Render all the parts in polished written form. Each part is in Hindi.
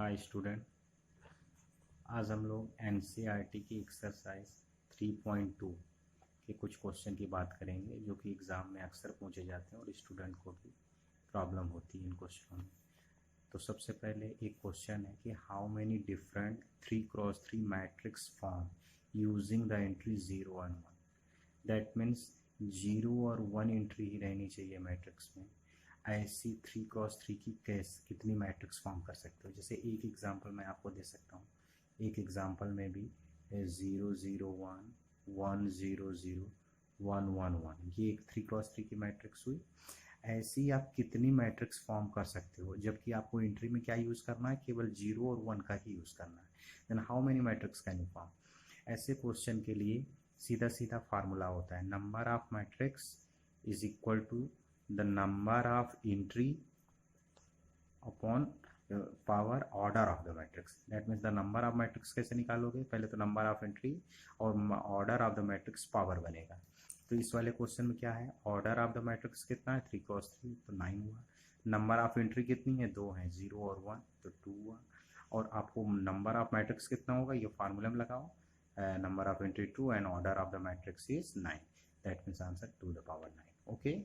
हाय स्टूडेंट, आज हम लोग एनसीईआरटी की एक्सरसाइज 3.2 के कुछ क्वेश्चन की बात करेंगे जो कि एग्ज़ाम में अक्सर पूछे जाते हैं और स्टूडेंट को भी प्रॉब्लम होती है इन क्वेश्चनों में। तो सबसे पहले एक क्वेश्चन है कि how many different 3x3 matrix form using the entry 0 and 1। That means 0 और 1 एंट्री ही रहनी चाहिए मैट्रिक्स में। ऐसी 3x3 की कितनी मैट्रिक्स फॉर्म कर सकते हो। जैसे एक एग्जांपल मैं आपको दे सकता हूँ। एक एग्जांपल में भी 0 0 1 1 0 0 1 1 1, ये एक 3x3 की मैट्रिक्स हुई। ऐसी आप कितनी मैट्रिक्स फॉर्म कर सकते हो, जबकि आपको एंट्री में क्या यूज़ करना है, केवल 0 और 1 का ही यूज़ करना है। Then how many matrix can you form. ऐसे क्वेश्चन के लिए सीधा सीधा फार्मूला होता है, number of matrix is equal to the number of entry upon power order of the matrix. That means the number of matrix कैसे निकालोगे, पहले तो नंबर ऑफ एंट्री और order of the matrix power बनेगा। तो इस वाले क्वेश्चन में क्या है, ऑर्डर ऑफ द मैट्रिक्स कितना है 3x3, तो 9 हुआ। नंबर ऑफ एंट्री कितनी है, 2 है, 0 और 1, तो 2 हुआ। और आपको नंबर ऑफ मैट्रिक्स कितना होगा, ये फार्मूला में लगाओ, number of entry 2 and order of the matrix is 9। That means answer 2 the power 9। Okay,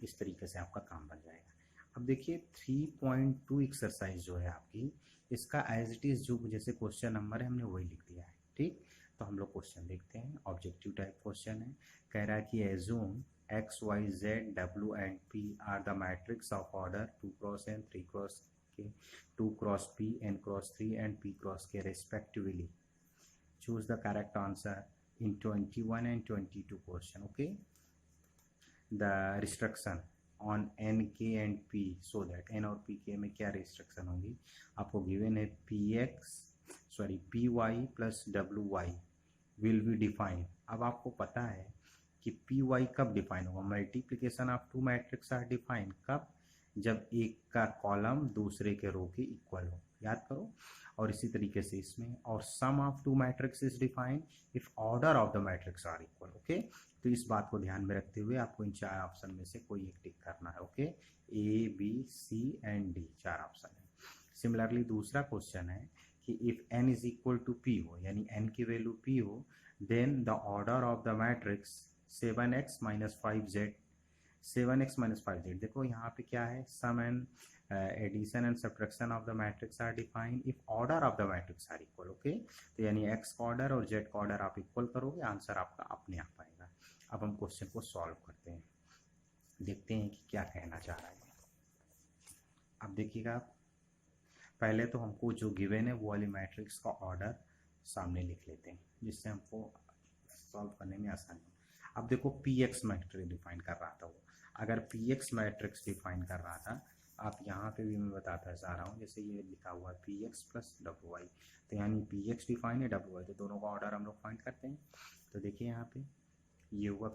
इस तरीके से आपका काम बन जाएगा। अब देखिए 3.2 एक्सरसाइज जो है आपकी, इसका एज इट इज जो जैसे क्वेश्चन नंबर है हमने वही लिख दिया है। ठीक, तो हम लोग क्वेश्चन देखते हैं। ऑब्जेक्टिव टाइप क्वेश्चन है, कह रहा है कि assume X Y Z W and P are the matrix of order 2x n 3x के 2x p n×3 and p×k respectively. Choose the correct answer in 21 and 22 question. Okay, the restriction on N K and P, so that N और पी के में क्या रिस्ट्रिक्शन होगी। आपको गिवन है P Y plus W Y will be define. अब आपको पता है कि पी वाई कब डिफाइन होगा, multiplication of two matrix are define कब, जब एक का कॉलम दूसरे के रो के इक्वल हो, याद करो। और इसी तरीके से इसमें, और sum of two matrix is define if order of the matrix are equal. Okay, तो इस बात को ध्यान में रखते हुए आपको इन चार ऑप्शन में से कोई एक टिक करना है। Okay, A B C and D, चार ऑप्शन है। सिमिलरली दूसरा क्वेश्चन है कि if n is equal to p हो, यानी n की वैल्यू p हो, then the order of the matrix 7x - 5z 7x - 5z। देखो यहाँ पे क्या है, sum and addition and subtraction of the matrix are defined if order of the matrix are equal. Okay, तो यानी x का ऑर्डर और z का ऑर्डर आप इक्वल करोगे, आंसर आपका अपने आप आएगा। अब हम क्वेश्चन को सॉल्व करते हैं, देखते हैं कि क्या कहना चाह रहा है। अब देखिएगा, पहले तो हमको जो गिवन है वो वाली मैट्रिक्स का ऑर्डर सामने लिख लेते हैं, जिससे हमको सॉल्व करने में आसानी हो। अब देखो px मैट्रिक्स डिफाइन कर रहा था वो, अगर px मैट्रिक्स डिफाइन कर रहा था, आप यहाँ पे भी मैं बताता जा रहा हूँ, जैसे ये लिखा हुआ है px प्लस wy, तो यानी px डिफाइन है wy, तो दोनों का ऑर्डर हम लोग फाइंड करते हैं। तो देखिए यहाँ पे ये हुआ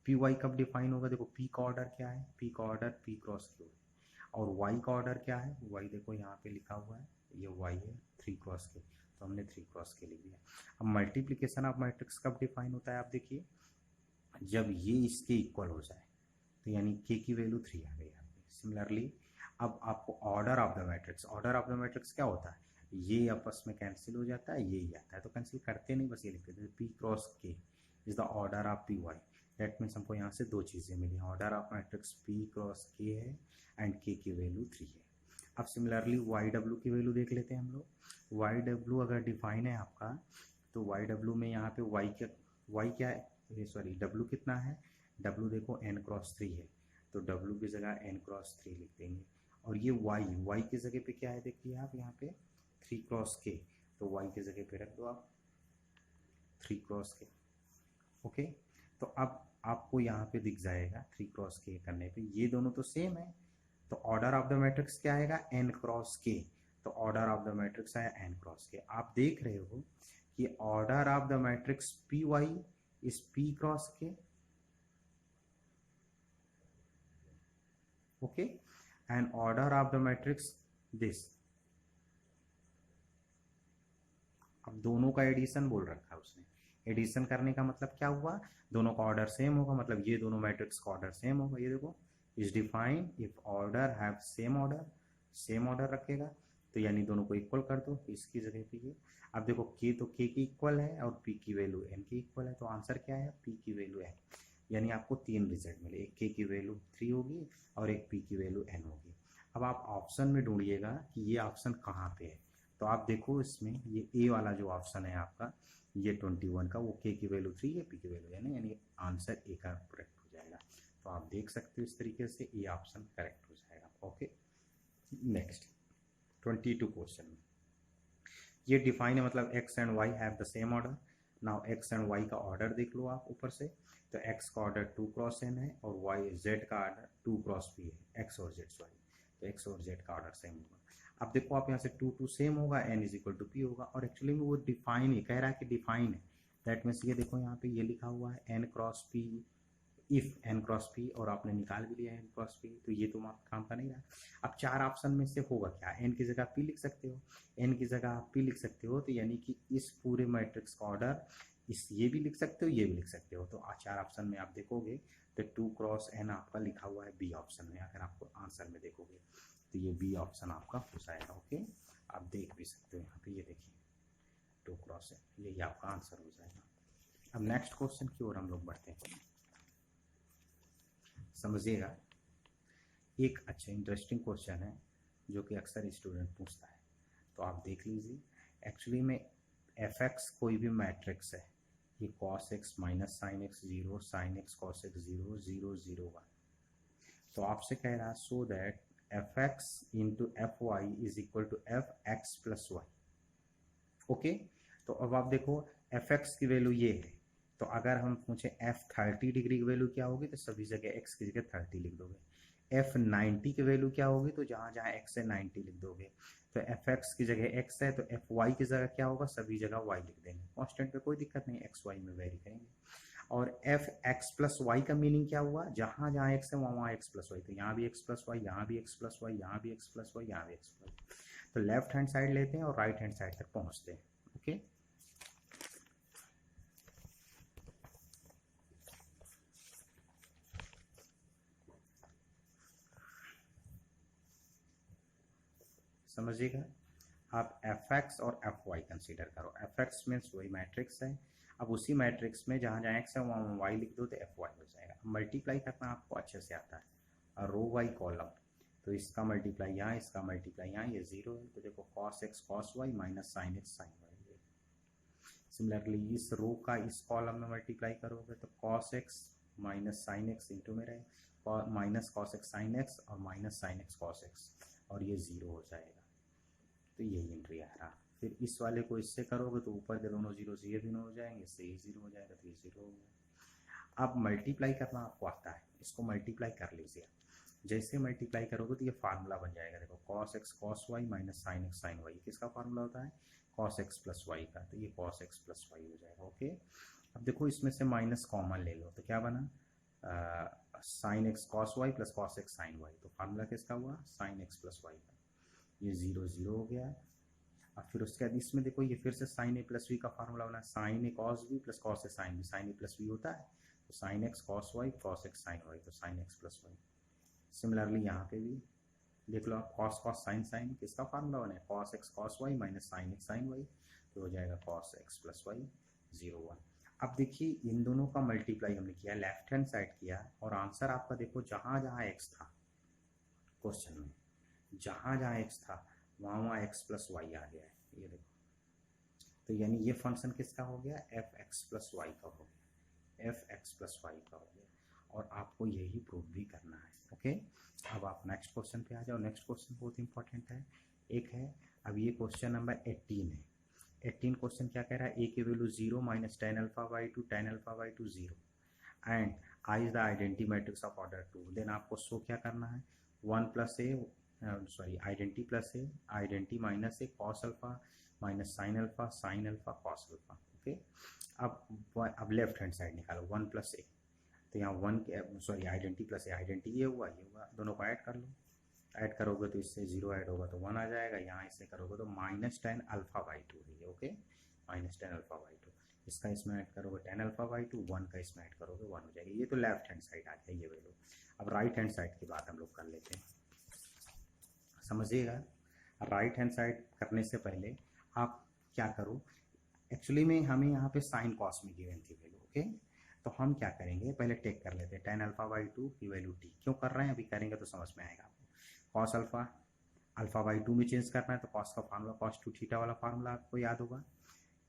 py कब डिफाइन होगा, देखो p का ऑर्डर क्या है, p का ऑर्डर p×q है, और y का ऑर्डर क्या है, y देखो यहाँ पे लिखा हुआ है, ये y है 3×k, तो हमने 3×k लिख दिया। अब मल्टीप्लिकेशन ऑफ मैट्रिक्स कब डिफाइन होता है, आप देखिए जब ये इसके इक्वल हो जाए, तो यानी k की वैल्यू 3 आ गई यहाँ पे। सिमिलरली अब आपको order of the matrix, order of the matrix क्या होता है, ये आपस में कैंसिल हो जाता है, ये ही आता है, तो कैंसिल करते नहीं, बस ये लिख देते p×k is the order of py। That means हमको यहाँ से दो चीज़ें मिली, ऑर्डर ऑफ मैट्रिक्स p×k है एंड k की वैल्यू 3 है। अब सिमिलरली yw की वैल्यू देख लेते हैं हम लोग। yw अगर डिफाइन है आपका, तो yw में यहाँ पे y क्या है, w कितना है, w देखो n×3 है, तो w की जगह n×3 लिख देंगे। और ये y की जगह पे क्या है, देखिए आप यहाँ पे 3×k, तो y की जगह पे रख दो आप 3×k। ओके, तो अब आपको यहाँ पे दिख जाएगा 3×k करने पे, ये दोनों तो सेम है, तो ऑर्डर ऑफ द मैट्रिक्स क्या आएगा, n×k, तो ऑर्डर ऑफ द मैट्रिक्स आया n×k। आप देख रहे हो कि order of the matrix py is p×k। Okay, and order of the matrix this. अब दोनों का एडिशन बोल रखा है उसने, एडिशन करने का मतलब क्या हुआ, दोनों का ऑर्डर सेम होगा, मतलब ये दोनों मैट्रिक्स का ऑर्डर सेम होगा। ये देखो is define if order have same order, same order रखेगा, तो यानी दोनों को इक्वल कर दो, इसकी जगह पे ये। अब देखो के तो के की इक्वल है और पी की वैल्यू एन की इक्वल है, तो आंसर क्या है, पी की वैल्यू एन। यानी आपको 3 रिजल्ट मिले, एक के की वैल्यू 3 होगी और एक पी की वैल्यू एन होगी। अब आप ऑप्शन में ढूंढिएगा कि ये ऑप्शन कहाँ पे है। तो आप देखो इसमें ये ए वाला जो ऑप्शन है आपका, ये 21 का, वो के की वैल्यू 3 है, पी की वैल्यू एन है, यानी आंसर ए का करेक्ट हो जाएगा। तो आप देख सकते हो इस तरीके से ए ऑप्शन करेक्ट हो जाएगा। ओके, नेक्स्ट 22 क्वेश्चन में ये डिफाइन है, मतलब x and y have the same order. Now x and y का ऑर्डर देख लो आप ऊपर से, तो एक्स का ऑर्डर 2 क्रॉस एन है और वाई जेड का ऑर्डर 2 क्रॉस पी है, एक्स और जेड सॉरी, तो एक्स और जेड का ऑर्डर सेम होगा। अब देखो आप यहाँ से 2 2 सेम होगा, N is equal to P होगा, और एक्चुअली में वो डिफाइन है, कह रहा है कि डिफाइन है। दैट मीन्स ये देखो यहाँ पे ये लिखा हुआ है N cross P, if N cross P, और आपने निकाल भी लिया एन क्रॉस पी, तो ये तो काम का नहीं रहा। अब 4 ऑप्शन में से होगा क्या, एन की जगह पी लिख सकते हो, एन की जगह आप पी लिख सकते हो, तो यानी कि इस पूरे मैट्रिक्स का ऑर्डर इस ये भी लिख सकते हो, ये भी लिख सकते हो। तो 4 ऑप्शन में आप देखोगे तो 2 क्रॉस एन आपका लिखा हुआ है बी ऑप्शन में, अगर आपको आंसर में देखोगे तो ये बी ऑप्शन आपका हो जाएगा। ओके, आप देख भी सकते हो यहाँ पे, ये देखिए 2 क्रॉस एन, यही आपका आंसर हो जाएगा। अब नेक्स्ट क्वेश्चन की ओर हम लोग बढ़ते हैं, समझिएगा। एक अच्छा इंटरेस्टिंग क्वेश्चन है जो कि अक्सर स्टूडेंट पूछता है, तो आप देख लीजिए। एक्चुअली में एफ एक्स कोई भी मैट्रिक्स है, ये cos X minus sine X 0, sine X cos X 0, 0 0 1, तो आपसे कह रहा है so that F X into F Y is equal to F X plus Y. Okay, तो अब आप देखो एफ एक्स की वैल्यू ये है, तो अगर हम पूछे एफ 30 डिग्री की वैल्यू क्या होगी, तो सभी जगह एक्स की जगह 30 लिख दोगे। एफ 90 की वैल्यू क्या होगी, तो जहाँ जहाँ एक्स है 90 लिख दोगे। तो एफ एक्स की जगह एक्स है, तो एफ वाई की जगह क्या होगा, सभी जगह वाई लिख देंगे। कॉन्स्टेंट पे कोई दिक्कत नहीं, एक्स वाई में वेरी करेंगे। और एफ एक्स प्लस वाई का मीनिंग क्या हुआ, जहाँ जहाँ एक्स है वहाँ एक्स प्लस वाई, तो यहाँ भी एक्स प्लस वाई, यहाँ भी एक्स प्लस वाई, यहाँ भी एक्स प्लस वाई, यहाँ भी एक्स प्लस वाई। तो लेफ्ट हैंड साइड लेते हैं और राइट हैंड साइड तक पहुँचते हैं। ओके, समझिएगा। आप एफ एक्स और एफ वाई कंसिडर करो। एफ एक्स मीन्स वही मैट्रिक्स है, अब उसी मैट्रिक्स में जहाँ जहाँ एक्स है वहाँ वाई लिख दो तो एफ वाई हो जाएगा। मल्टीप्लाई करना आपको अच्छे से आता है, और रो वाई कॉलम, तो इसका मल्टीप्लाई यहाँ, इसका मल्टीप्लाई यहाँ, ये 0 है, तो देखो cos X cos Y minus sine X sine Y. Similarly इस रो का इस कॉलम में मल्टीप्लाई करोगे तो cos X minus sine X into में रहे minus cos X sine X और minus sine X cos X, और ये 0 हो जाएगा। तो यही एंट्री आ रहा। फिर इस वाले को इससे करोगे तो ऊपर के दोनों 0 से ये भी हो जाएंगे, इससे ये 0 हो जाएगा, तो ये 0 हो गया। अब मल्टीप्लाई करना आपको आता है, इसको मल्टीप्लाई कर लीजिए। जैसे मल्टीप्लाई करोगे तो ये फार्मूला बन जाएगा, देखो cos X cos Y minus sine X sine Y, किसका फार्मूला होता है, कॉस एक्स प्लस वाई का, तो ये कॉस एक्स प्लस वाई हो जाएगा। ओके, अब देखो इसमें से माइनस कॉमन ले लो, तो क्या बना, sine X cos Y plus cos X sine Y, तो फार्मूला किसका हुआ, साइन एक्स प्लस वाई का, ये 0 0 हो गया। अब फिर उसके बाद इसमें देखो ये फिर से साइन ए प्लस वी का फार्मूला बना, sine A cos B plus cos A sine B, sine A plus B होता है, तो sine X cos Y cos X sine Y, तो sine X plus Y. Similarly यहाँ पे भी देख लो आप, कॉस कॉस साइन साइन, किसका फार्मूला बना है, cos X cos Y minus sine X sine Y, तो हो जाएगा कॉस एक्स प्लस वाई 0 1। अब देखिए इन दोनों का मल्टीप्लाई हमने किया, लेफ्ट हैंड साइड किया, और आंसर आपका देखो जहाँ जहाँ एक्स था क्वेश्चन में, जहाँ जहाँ एक्स था वहाँ वहाँ एक्स प्लस वाई आ गया है, ये देखो। तो यानी ये फंक्शन किसका हो गया, एफ एक्स प्लस वाई का हो गया, एफ एक्स प्लस वाई का हो गया, और आपको यही प्रूव भी करना है। ओके, अब आप नेक्स्ट क्वेश्चन पे आ जाओ। नेक्स्ट क्वेश्चन बहुत इंपॉर्टेंट है, एक है, अब ये क्वेश्चन नंबर 18 है। 18 क्वेश्चन क्या कह रहा है, ए की value 0 minus ten alpha by two, ten alpha by two 0, and I is the identity matrix of order 2। Then आपको शो क्या करना है, 1 plus A sorry identity plus A, identity minus A, cos alpha minus sine alpha, sine alpha cos alpha. Okay, अब लेफ्ट हैंड साइड निकालो, 1 प्लस ए, तो यहाँ 1 के sorry identity plus A, identity ये हुआ ये हुआ, दोनों को ऐड कर लो, ऐड करोगे तो इससे 0 ऐड होगा तो 1 आ जाएगा, यहाँ इससे करोगे तो minus ten alpha by to है ये। Okay, minus ten alpha by to, इसका इसमें ऐड करोगे टेन अल्फा बाई टू, 1 का इसमें ऐड करोगे 1 हो जाएगा। ये तो लेफ्ट हैंड साइड आ गया ये वैल्यू। अब राइट हैंड साइड की बात हम लोग कर लेते हैं, समझिएगा। राइट हैंड साइड करने से पहले आप क्या करो, एक्चुअली में हमें यहाँ पे साइन कॉस में गिवन थी वैल्यू, ओके। तो हम क्या करेंगे, पहले टेक कर लेते हैं tan अल्फा बाई 2 की वैल्यू t, क्यों कर रहे हैं अभी करेंगे तो समझ में आएगा आपको। कॉस अल्फा अल्फा बाई 2 में चेंज करना है तो कॉस का फार्मूला कॉस 2 थीटा वाला फार्मूला आपको याद होगा।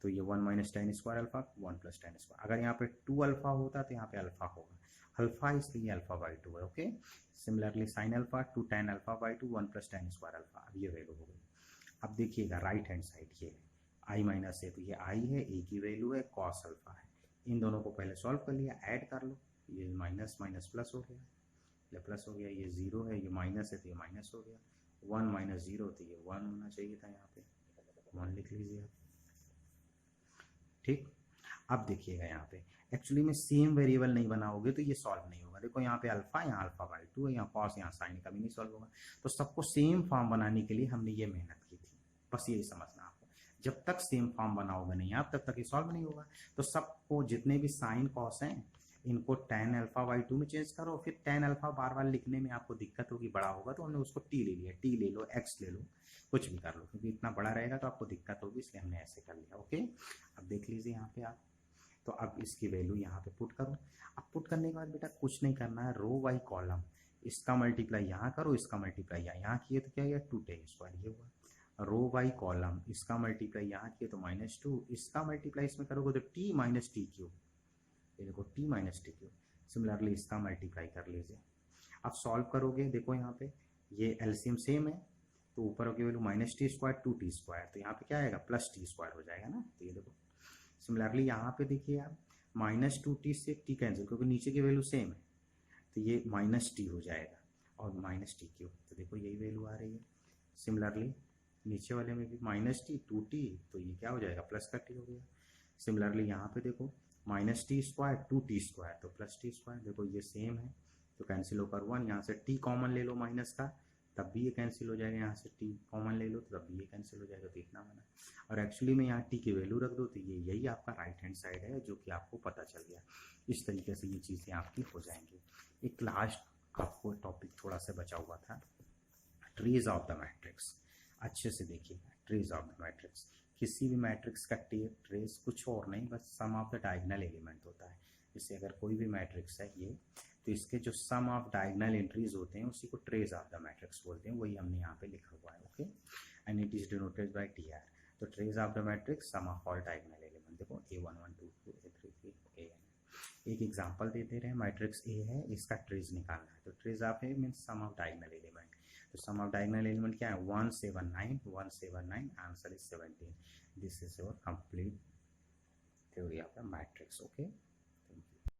तो ये 1 minus tan square alpha 1 plus tan square, अगर यहाँ पे 2 अल्फा होता तो यहाँ पे अल्फा होगा, अल्फा इसलिए अल्फा बाई 2 है, okay. Similarly sine alpha 2 tan alpha by 2 1 plus tan square alpha, अब ये वैल्यू हो गई। अब देखिएगा राइट हैंड साइड ये है आई माइनस है, तो ये आई है, ए की वैल्यू है, कॉस अल्फा है। इन दोनों को पहले सॉल्व कर लिया, ऐड कर लो, ये माइनस माइनस प्लस हो गया, ये प्लस हो गया, ये जीरो है, ये माइनस है तो ये माइनस हो गया, 1 माइनस जीरो तो ये 1 होना चाहिए था, यहाँ पे 1 लिख लीजिए आप, ठीक। अब देखिएगा यहाँ पे एक्चुअली में सेम वेरिएबल नहीं बनाओगे तो ये सॉल्व नहीं होगा। देखो यहाँ पे अल्फा, यहाँ अल्फा बाई 2 है, यहाँ कॉस, यहाँ साइन, कभी नहीं सॉल्व होगा। तो सबको सेम फॉर्म बनाने के लिए हमने ये मेहनत की थी, बस यही समझना आपको। जब तक सेम फॉर्म बनाओगे नहीं आप तब तक ये सॉल्व नहीं होगा। तो सबको जितने भी साइन कॉस हैं इनको tan अल्फा बाई 2 में चेंज करो, फिर tan अल्फा बार बार लिखने में आपको दिक्कत होगी, बड़ा होगा तो हमने उसको t ले लिया, t ले लो, x ले लो, कुछ भी कर लो, क्योंकि इतना बड़ा रहेगा तो आपको दिक्कत होगी, इसलिए हमने ऐसे कर लिया, ओके। अब देख लीजिए यहाँ पे आप, तो अब इसकी वैल्यू यहाँ पे पुट करो। अब पुट करने के बाद बेटा कुछ नहीं करना है, रो बाई कॉलम, इसका मल्टीप्लाई यहाँ करो, इसका मल्टीप्लाई यहाँ किए तो क्या हुआ 2 tan स्क्वायर, ये हुआ। रो बाई कॉलम, इसका मल्टीप्लाई यहाँ किए तो -2, इसका मल्टीप्लाई इसमें करोगे तो t माइनस टी क्यूब, ये देखो t minus T cube. Similarly इसका मल्टीप्लाई कर लीजिए। अब सॉल्व करोगे, देखो यहाँ पे ये एलसीएम सेम है, तो ऊपर की value minus T square 2t square, तो यहाँ पे क्या आएगा प्लस टी स्क्वायर हो जाएगा ना, तो ये देखो। सिमिलरली यहाँ पे देखिए आप -2t से t कैंसिल, क्योंकि नीचे की वैल्यू सेम है, तो ये -t हो जाएगा और -t क्यूब, तो देखो यही वैल्यू आ रही है। सिमिलरली नीचे वाले में भी -t 2t, तो ये क्या हो जाएगा प्लस का t हो गया। सिमिलरली यहाँ पे देखो -t स्क्वायर 2t स्क्वायर, तो प्लस टी स्क्वायर, देखो ये सेम है तो कैंसिल होकर 1, यहाँ से t कॉमन ले लो माइनस का, तब भी ये कैंसिल हो जाएगा, यहाँ से t कॉमन ले लो तो तब भी ये कैंसिल हो जाएगा, तो इतना बना। और एक्चुअली में यहाँ t की वैल्यू रख दो तो ये यही आपका राइट हैंड साइड है, जो कि आपको पता चल गया। इस तरीके से ये चीज़ें आपकी हो जाएंगी। एक लास्ट आपको टॉपिक थोड़ा सा बचा हुआ था, ट्रेस ऑफ द मैट्रिक्स। अच्छे से देखिए, ट्रेस ऑफ द मैट्रिक्स, किसी भी मैट्रिक्स का ट्रेस कुछ और नहीं बस सम ऑफ द डायगोनल एलिमेंट होता है। जैसे अगर कोई भी मैट्रिक्स है ये, तो इसके जो सम ऑफ डायगोनल एंट्रीज होते हैं उसी को ट्रेस ऑफ द मैट्रिक्स बोलते हैं, वही हमने यहाँ पे लिखा हुआ है, okay. And it is denoted by TR। तो trace of the matrix sum of all diagonal element, देखो A1 1 2 2 A3 3 AN। एक एग्जांपल दे दे रहे हैं, मैट्रिक्स A है, इसका ट्रेस निकालना है, तो trace of A means sum of diagonal element. तो सम ऑफ डायगोनल एलिमेंट क्या है 179 179, answer is 17। This is your complete theory of the matrix, okay.